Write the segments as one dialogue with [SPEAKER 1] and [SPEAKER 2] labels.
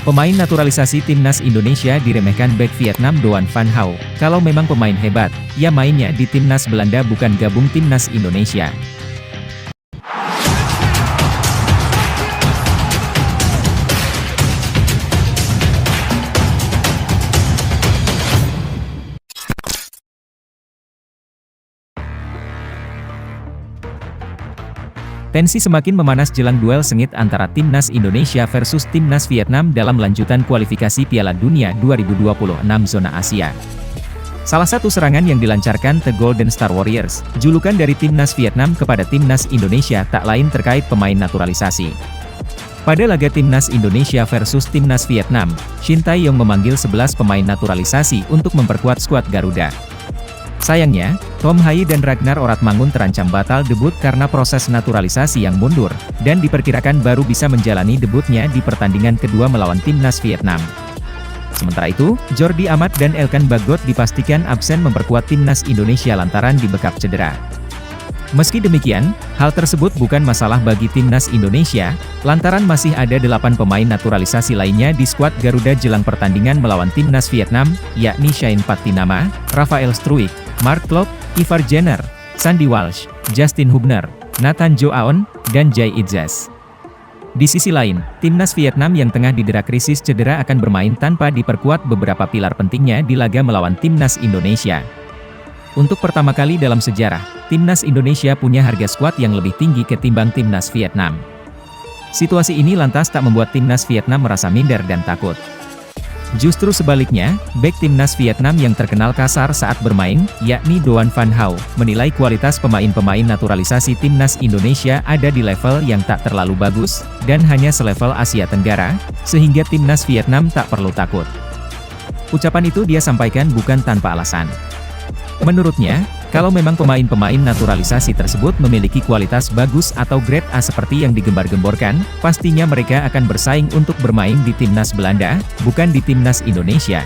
[SPEAKER 1] Pemain naturalisasi timnas Indonesia diremehkan bek Vietnam Doan Van Hau. Kalau memang pemain hebat, ya mainnya di timnas Belanda bukan gabung timnas Indonesia. Tensi semakin memanas jelang duel sengit antara timnas Indonesia versus timnas Vietnam dalam lanjutan kualifikasi Piala Dunia 2026 zona Asia. Salah satu serangan yang dilancarkan The Golden Star Warriors, julukan dari timnas Vietnam kepada timnas Indonesia tak lain terkait pemain naturalisasi. Pada laga timnas Indonesia versus timnas Vietnam, Shin Tae-yong memanggil 11 pemain naturalisasi untuk memperkuat skuad Garuda. Sayangnya, Tom Hai dan Ragnar Oratmangun terancam batal debut karena proses naturalisasi yang mundur, dan diperkirakan baru bisa menjalani debutnya di pertandingan kedua melawan timnas Vietnam. Sementara itu, Jordi Amat dan Elkan Bagot dipastikan absen memperkuat timnas Indonesia lantaran dibekap cedera. Meski demikian, hal tersebut bukan masalah bagi timnas Indonesia, lantaran masih ada 8 pemain naturalisasi lainnya di skuad Garuda jelang pertandingan melawan timnas Vietnam, yakni Shane Pattinama, Rafael Struijk, Mark Klok, Ivar Jenner, Sandy Walsh, Justin Hubner, Nathan Jo Aon, dan Jay Itzas. Di sisi lain, timnas Vietnam yang tengah didera krisis cedera akan bermain tanpa diperkuat beberapa pilar pentingnya di laga melawan timnas Indonesia. Untuk pertama kali dalam sejarah, timnas Indonesia punya harga skuad yang lebih tinggi ketimbang timnas Vietnam. Situasi ini lantas tak membuat timnas Vietnam merasa minder dan takut. Justru sebaliknya, bek timnas Vietnam yang terkenal kasar saat bermain, yakni Doan Van Hau, menilai kualitas pemain-pemain naturalisasi timnas Indonesia ada di level yang tak terlalu bagus, dan hanya selevel Asia Tenggara, sehingga timnas Vietnam tak perlu takut. Ucapan itu dia sampaikan bukan tanpa alasan. Menurutnya, kalau memang pemain-pemain naturalisasi tersebut memiliki kualitas bagus atau grade A seperti yang digembar-gemborkan, pastinya mereka akan bersaing untuk bermain di timnas Belanda, bukan di timnas Indonesia.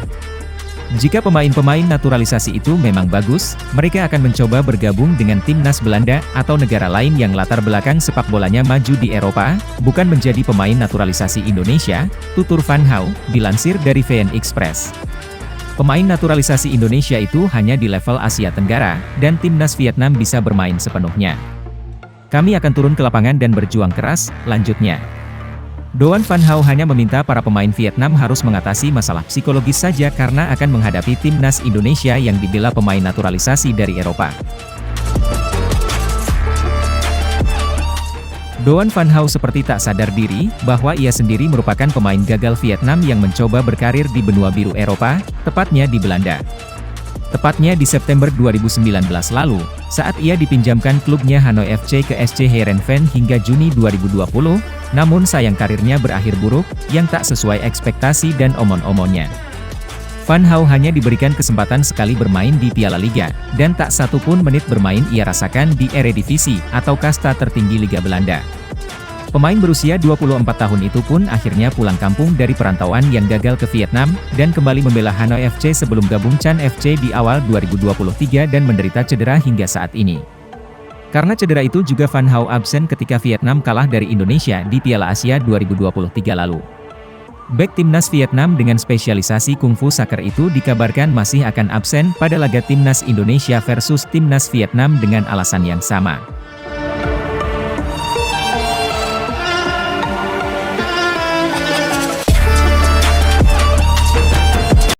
[SPEAKER 1] Jika pemain-pemain naturalisasi itu memang bagus, mereka akan mencoba bergabung dengan timnas Belanda atau negara lain yang latar belakang sepak bolanya maju di Eropa, bukan menjadi pemain naturalisasi Indonesia, tutur Van Hau, dilansir dari VN Express. Pemain naturalisasi Indonesia itu hanya di level Asia Tenggara, dan timnas Vietnam bisa bermain sepenuhnya. Kami akan turun ke lapangan dan berjuang keras, lanjutnya. Doan Van Hau hanya meminta para pemain Vietnam harus mengatasi masalah psikologis saja karena akan menghadapi timnas Indonesia yang dibela pemain naturalisasi dari Eropa. Doan Van Hau seperti tak sadar diri, bahwa ia sendiri merupakan pemain gagal Vietnam yang mencoba berkarir di benua biru Eropa, tepatnya di Belanda. Tepatnya di September 2019 lalu, saat ia dipinjamkan klubnya Hanoi FC ke SC Heerenveen hingga Juni 2020, namun sayang karirnya berakhir buruk, yang tak sesuai ekspektasi dan omon-omonnya. Van Hau hanya diberikan kesempatan sekali bermain di Piala Liga, dan tak satu pun menit bermain ia rasakan di Eredivisie, atau kasta tertinggi Liga Belanda. Pemain berusia 24 tahun itu pun akhirnya pulang kampung dari perantauan yang gagal ke Vietnam, dan kembali membela Hanoi FC sebelum gabung Chan FC di awal 2023 dan menderita cedera hingga saat ini. Karena cedera itu juga Van Hau absen ketika Vietnam kalah dari Indonesia di Piala Asia 2023 lalu. Bek timnas Vietnam dengan spesialisasi kungfu soccer itu dikabarkan masih akan absen pada laga timnas Indonesia versus timnas Vietnam dengan alasan yang sama.